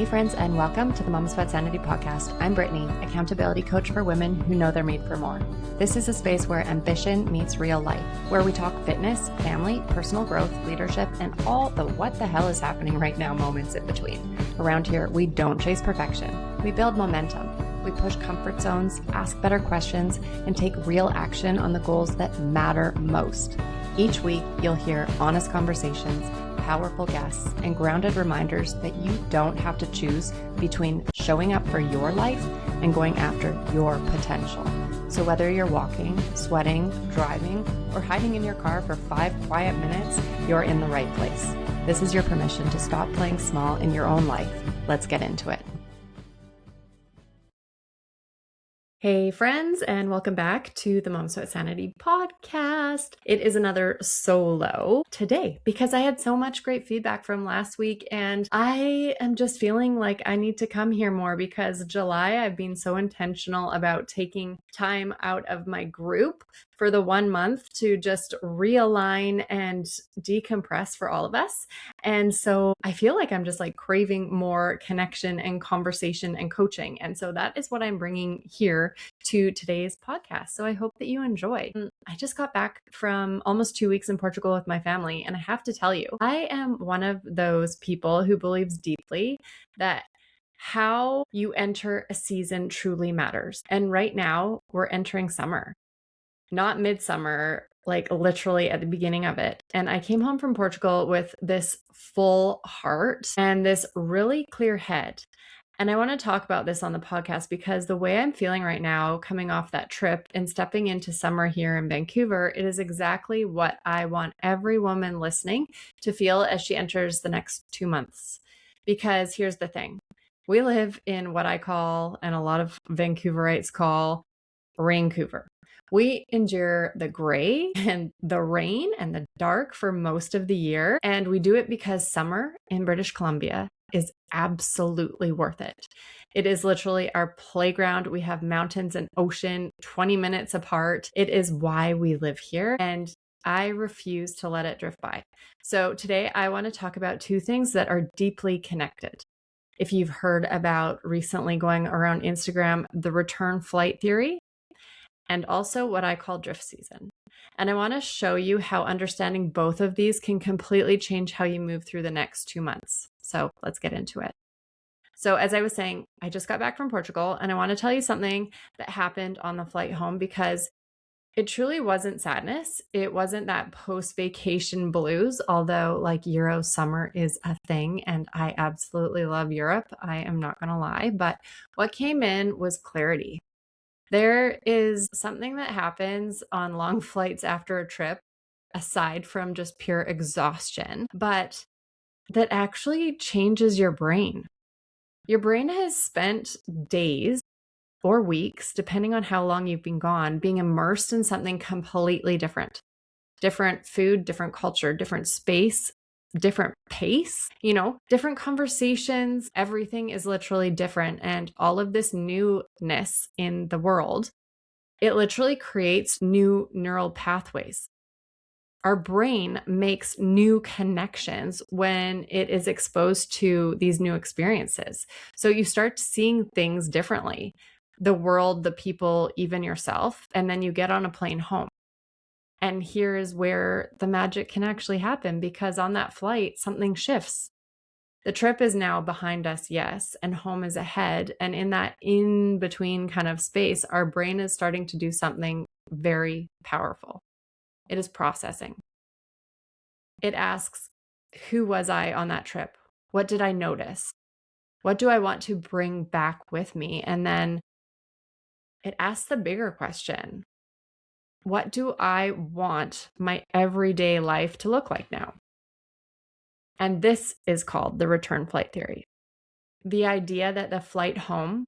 Hey friends, and welcome to the Moms About Sanity podcast. I'm Brittany, accountability coach for women who know they're made for more. This is a space where ambition meets real life, where we talk fitness, family, personal growth, leadership, and all the what the hell is happening right now moments in between. Around here, we don't chase perfection. We build momentum. We push comfort zones, ask better questions, and take real action on the goals that matter most. Each week, you'll hear honest conversations, powerful guests, and grounded reminders that you don't have to choose between showing up for your life and going after your potential. So whether you're walking, sweating, driving, or hiding in your car for 5 quiet minutes, you're in the right place. This is your permission to stop playing small in your own life. Let's get into it. Hey friends, and welcome back to the Moms About Sanity podcast. It is another solo today because I had so much great feedback from last week, and I am just feeling like I need to come here more because July I've been so intentional about taking time out of my group for the 1 month to just realign and decompress for all of us. And so I feel like I'm just like craving more connection and conversation and coaching. And so that is what I'm bringing here to today's podcast. So I hope that you enjoy. I just got back from almost 2 weeks in Portugal with my family. And I have to tell you, I am one of those people who believes deeply that how you enter a season truly matters. And right now we're entering summer. Not midsummer, like literally at the beginning of it. And I came home from Portugal with this full heart and this really clear head. And I want to talk about this on the podcast because the way I'm feeling right now, coming off that trip and stepping into summer here in Vancouver, it is exactly what I want every woman listening to feel as she enters the next 2 months. Because here's the thing. We live in what I call, and a lot of Vancouverites call, Raincouver. We endure the gray and the rain and the dark for most of the year. And we do it because summer in British Columbia is absolutely worth it. It is literally our playground. We have mountains and ocean 20 minutes apart. It is why we live here. And I refuse to let it drift by. So today I want to talk about 2 things that are deeply connected. If you've heard about recently going around Instagram, the return flight theory, and also what I call drift season. And I want to show you how understanding both of these can completely change how you move through the next 2 months. So let's get into it. So as I was saying, I just got back from Portugal, and I want to tell you something that happened on the flight home because it truly wasn't sadness. It wasn't that post-vacation blues, although like Euro summer is a thing and I absolutely love Europe. I am not going to lie, but what came in was clarity. There is something that happens on long flights after a trip, aside from just pure exhaustion, but that actually changes your brain. Your brain has spent days or weeks, depending on how long you've been gone, being immersed in something completely different. Different food, different culture, different space, different pace, different conversations. Everything is literally different. And all of this newness in the world, it literally creates new neural pathways. Our brain makes new connections when it is exposed to these new experiences. So you start seeing things differently, the world, the people, even yourself, and then you get on a plane home. And here is where the magic can actually happen because on that flight, something shifts. The trip is now behind us, yes, and home is ahead. And in that in-between kind of space, our brain is starting to do something very powerful. It is processing. It asks, who was I on that trip? What did I notice? What do I want to bring back with me? And then it asks the bigger question. What do I want my everyday life to look like now? And this is called the return flight theory. The idea that the flight home,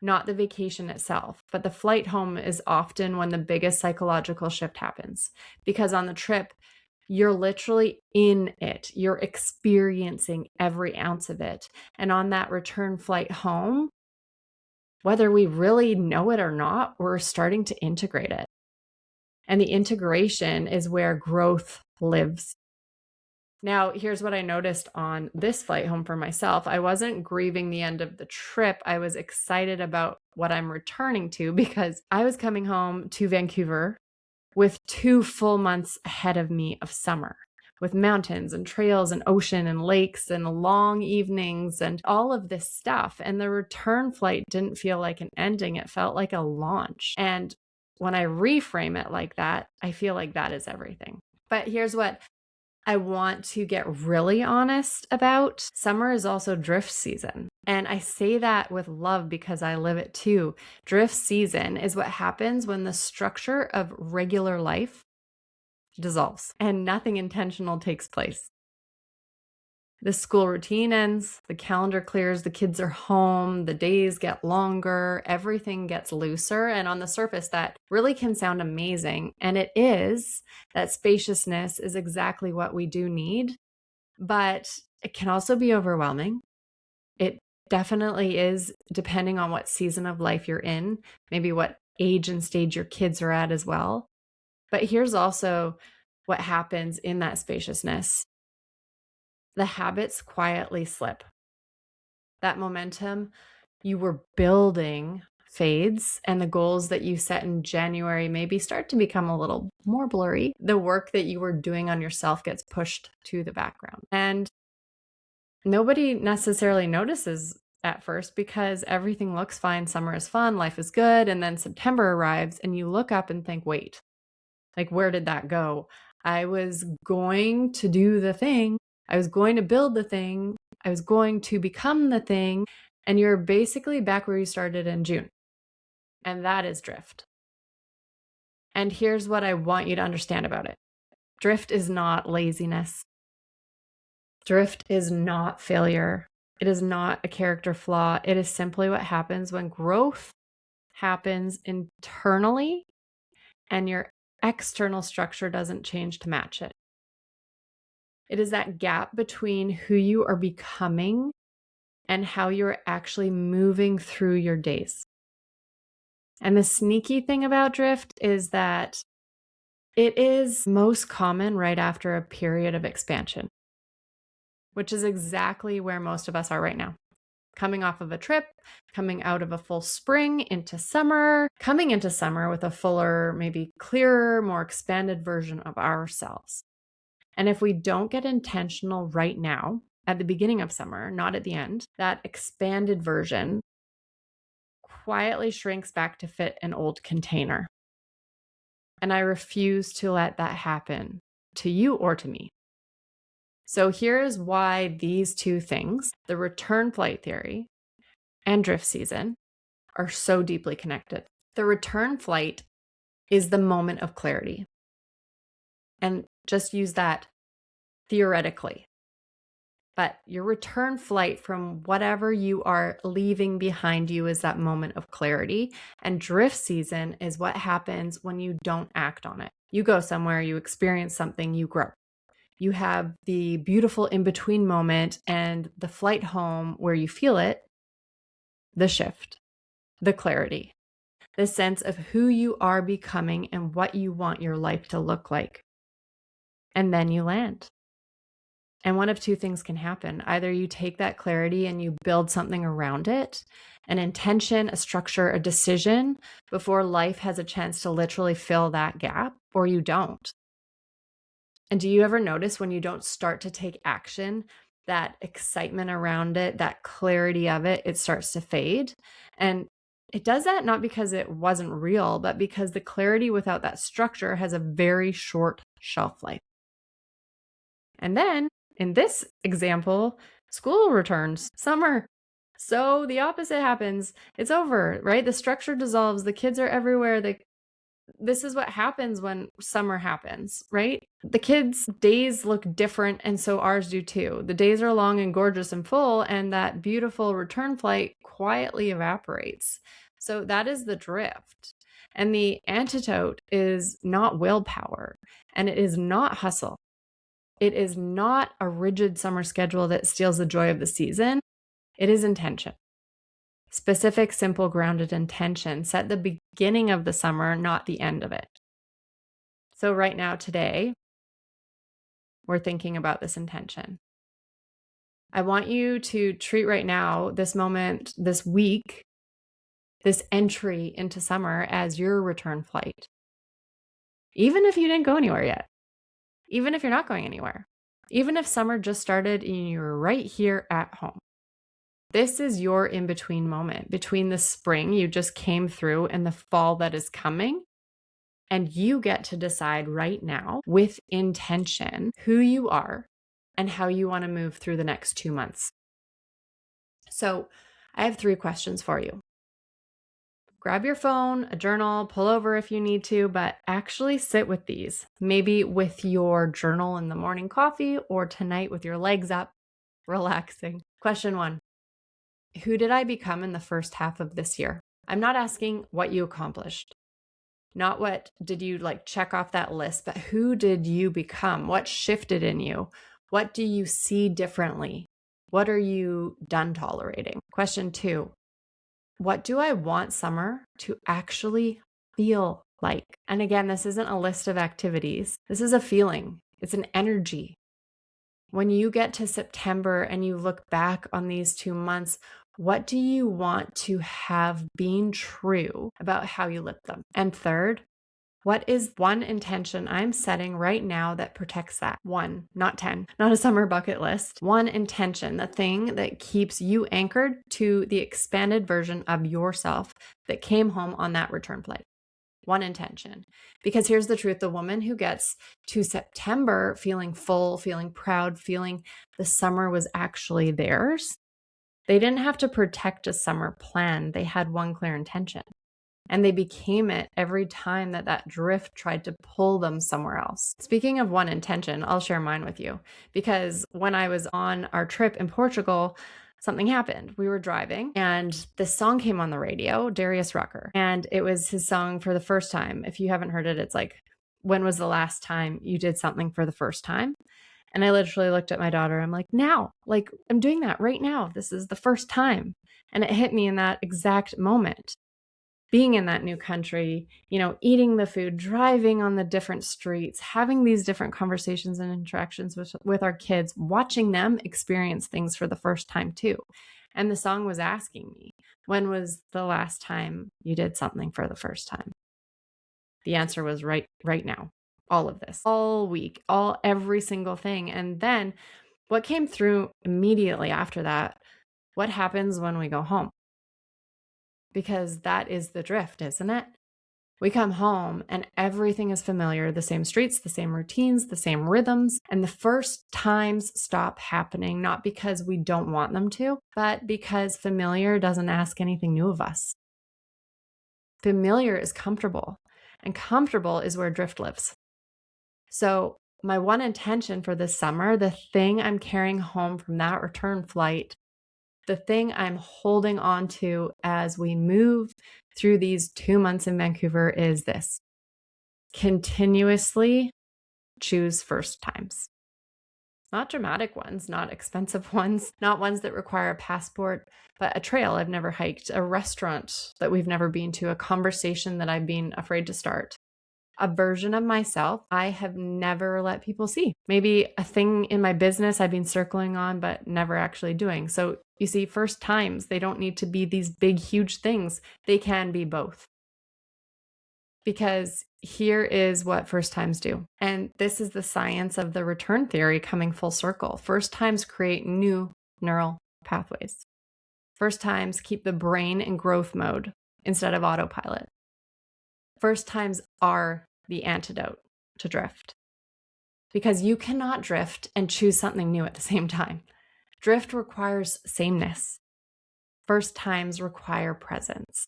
not the vacation itself, but the flight home is often when the biggest psychological shift happens. Because on the trip, you're literally in it. You're experiencing every ounce of it. And on that return flight home, whether we really know it or not, we're starting to integrate it. And the integration is where growth lives. Now, here's what I noticed on this flight home for myself. I wasn't grieving the end of the trip. I was excited about what I'm returning to because I was coming home to Vancouver with 2 full months ahead of me of summer, with mountains and trails and ocean and lakes and long evenings and all of this stuff. And the return flight didn't feel like an ending, it felt like a launch. And when I reframe it like that, I feel like that is everything. But here's what I want to get really honest about. Summer is also drift season. And I say that with love because I live it too. Drift season is what happens when the structure of regular life dissolves and nothing intentional takes place. The school routine ends, the calendar clears, the kids are home, the days get longer, everything gets looser. And on the surface, that really can sound amazing. And it is. That spaciousness is exactly what we do need, but it can also be overwhelming. It definitely is, depending on what season of life you're in, maybe what age and stage your kids are at as well. But here's also what happens in that spaciousness. The habits quietly slip. That momentum you were building fades, and the goals that you set in January maybe start to become a little more blurry. The work that you were doing on yourself gets pushed to the background. And nobody necessarily notices at first because everything looks fine. Summer is fun, life is good. And then September arrives and you look up and think, wait, like, where did that go? I was going to do the thing. I was going to build the thing. I was going to become the thing. And you're basically back where you started in June. And that is drift. And here's what I want you to understand about it. Drift is not laziness. Drift is not failure. It is not a character flaw. It is simply what happens when growth happens internally and your external structure doesn't change to match it. It is that gap between who you are becoming and how you're actually moving through your days. And the sneaky thing about drift is that it is most common right after a period of expansion, which is exactly where most of us are right now. Coming off of a trip, coming out of a full spring into summer, coming into summer with a fuller, maybe clearer, more expanded version of ourselves. And if we don't get intentional right now, at the beginning of summer, not at the end, that expanded version quietly shrinks back to fit an old container. And I refuse to let that happen to you or to me. So here's why these two things, the return flight theory and drift season, are so deeply connected. The return flight is the moment of clarity. And just use that theoretically. But your return flight from whatever you are leaving behind you is that moment of clarity. And drift season is what happens when you don't act on it. You go somewhere, you experience something, you grow. You have the beautiful in-between moment and the flight home where you feel it, the shift, the clarity, the sense of who you are becoming and what you want your life to look like. And then you land. And one of two things can happen. Either you take that clarity and you build something around it, an intention, a structure, a decision, before life has a chance to literally fill that gap, or you don't. And do you ever notice when you don't start to take action, that excitement around it, that clarity of it, it starts to fade? And it does that not because it wasn't real, but because the clarity without that structure has a very short shelf life. And then in this example, school returns, summer. So the opposite happens. It's over, right? The structure dissolves. The kids are everywhere. This is what happens when summer happens, right? The kids' days look different, and so ours do too. The days are long and gorgeous and full, and that beautiful return flight quietly evaporates. So that is the drift. And the antidote is not willpower, and it is not hustle. It is not a rigid summer schedule that steals the joy of the season. It is intention. Specific, simple, grounded intention. Set the beginning of the summer, not the end of it. So right now, today, we're thinking about this intention. I want you to treat right now, this moment, this week, this entry into summer as your return flight. Even if you didn't go anywhere yet, even if you're not going anywhere, even if summer just started and you're right here at home. This is your in-between moment between the spring you just came through and the fall that is coming. And you get to decide right now with intention who you are and how you want to move through the next 2 months. So I have 3 questions for you. Grab your phone, a journal, pull over if you need to, but actually sit with these. Maybe with your journal in the morning coffee or tonight with your legs up, relaxing. Question 1. Who did I become in the first half of this year? I'm not asking what you accomplished. Not what did you check off that list, but who did you become? What shifted in you? What do you see differently? What are you done tolerating? Question 2, what do I want summer to actually feel like? And again, this isn't a list of activities. This is a feeling. It's an energy. When you get to September and you look back on these 2 months, what do you want to have been true about how you lived them? And third, what is one intention I'm setting right now that protects that? 1, not 10, not a summer bucket list. 1 intention, the thing that keeps you anchored to the expanded version of yourself that came home on that return flight. 1 intention. Because here's the truth, the woman who gets to September feeling full, feeling proud, feeling the summer was actually theirs, they didn't have to protect a summer plan. They had 1 clear intention. And they became it every time that drift tried to pull them somewhere else. Speaking of 1 intention, I'll share mine with you. Because when I was on our trip in Portugal, something happened. We were driving and this song came on the radio, Darius Rucker. And it was his song for the first time. If you haven't heard it, it's like, when was the last time you did something for the first time? And I literally looked at my daughter. I'm like, now, I'm doing that right now. This is the first time. And it hit me in that exact moment. Being in that new country, eating the food, driving on the different streets, having these different conversations and interactions with our kids, watching them experience things for the first time too. And the song was asking me, when was the last time you did something for the first time? The answer was right now. All of this, all week, every single thing. And then what came through immediately after that, what happens when we go home? Because that is the drift, isn't it? We come home and everything is familiar, the same streets, the same routines, the same rhythms. And the first times stop happening, not because we don't want them to, but because familiar doesn't ask anything new of us. Familiar is comfortable, and comfortable is where drift lives. So my 1 intention for this summer, the thing I'm carrying home from that return flight, the thing I'm holding on to as we move through these 2 months in Vancouver is this: continuously choose first times. Not dramatic ones, not expensive ones, not ones that require a passport, but a trail I've never hiked, a restaurant that we've never been to, a conversation that I've been afraid to start. A version of myself I have never let people see. Maybe a thing in my business I've been circling on, but never actually doing. So you see, first times, they don't need to be these big, huge things. They can be both. Because here is what first times do. And this is the science of the return theory coming full circle. First times create new neural pathways. First times keep the brain in growth mode instead of autopilot. First times are the antidote to drift. Because you cannot drift and choose something new at the same time. Drift requires sameness. First times require presence.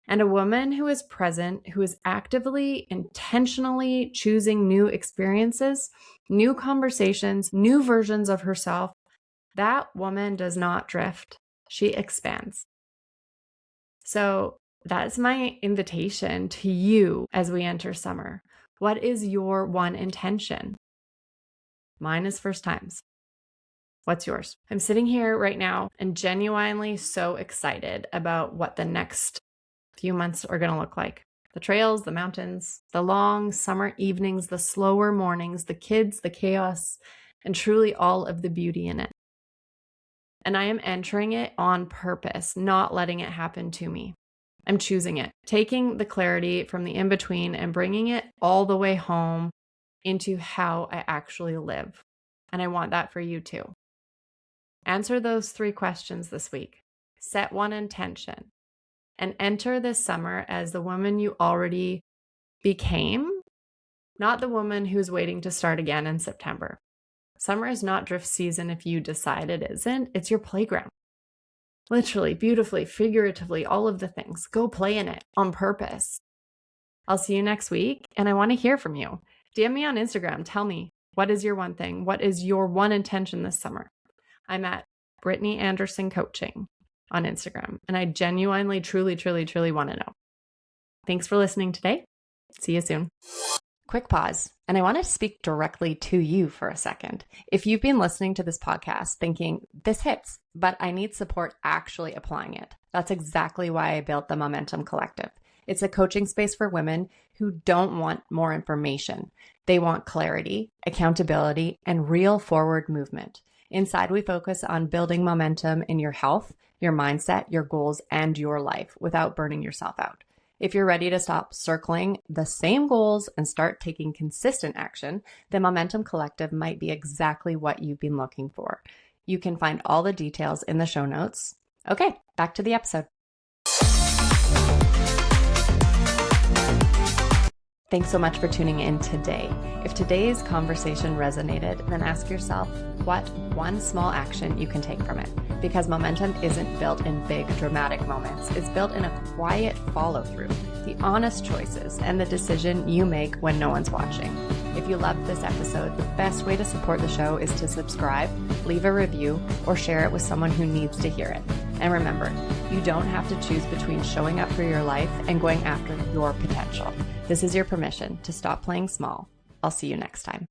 And a woman who is present, who is actively, intentionally choosing new experiences, new conversations, new versions of herself, that woman does not drift. She expands. So that's my invitation to you as we enter summer. What is your 1 intention? Mine is first times. What's yours? I'm sitting here right now and genuinely so excited about what the next few months are going to look like. The trails, the mountains, the long summer evenings, the slower mornings, the kids, the chaos, and truly all of the beauty in it. And I am entering it on purpose, not letting it happen to me. I'm choosing it, taking the clarity from the in-between and bringing it all the way home into how I actually live. And I want that for you too. Answer those 3 questions this week. Set one intention and enter this summer as the woman you already became, not the woman who's waiting to start again in September. Summer is not drift season if you decide it isn't. It's your playground. Literally, beautifully, figuratively, all of the things. Go play in it on purpose. I'll see you next week, and I want to hear from you. DM me on Instagram. Tell me, what is your one thing? What is your one intention this summer? I'm at Brittany Anderson Coaching on Instagram, and I genuinely, truly want to know. Thanks for listening today. See you soon. Quick pause, and I want to speak directly to you for a second. If you've been listening to this podcast thinking, this hits, but I need support actually applying it, that's exactly why I built the Momentum Collective. It's a coaching space for women who don't want more information. They want clarity, accountability, and real forward movement. Inside, we focus on building momentum in your health, your mindset, your goals, and your life without burning yourself out. If you're ready to stop circling the same goals and start taking consistent action, the Momentum Collective might be exactly what you've been looking for. You can find all the details in the show notes. Okay, back to the episode. Thanks so much for tuning in today. If today's conversation resonated, then ask yourself what one small action you can take from it. Because momentum isn't built in big, dramatic moments. It's built in a quiet follow-through, the honest choices, and the decision you make when no one's watching. If you loved this episode, the best way to support the show is to subscribe, leave a review, or share it with someone who needs to hear it. And remember, you don't have to choose between showing up for your life and going after your potential. This is your permission to stop playing small. I'll see you next time.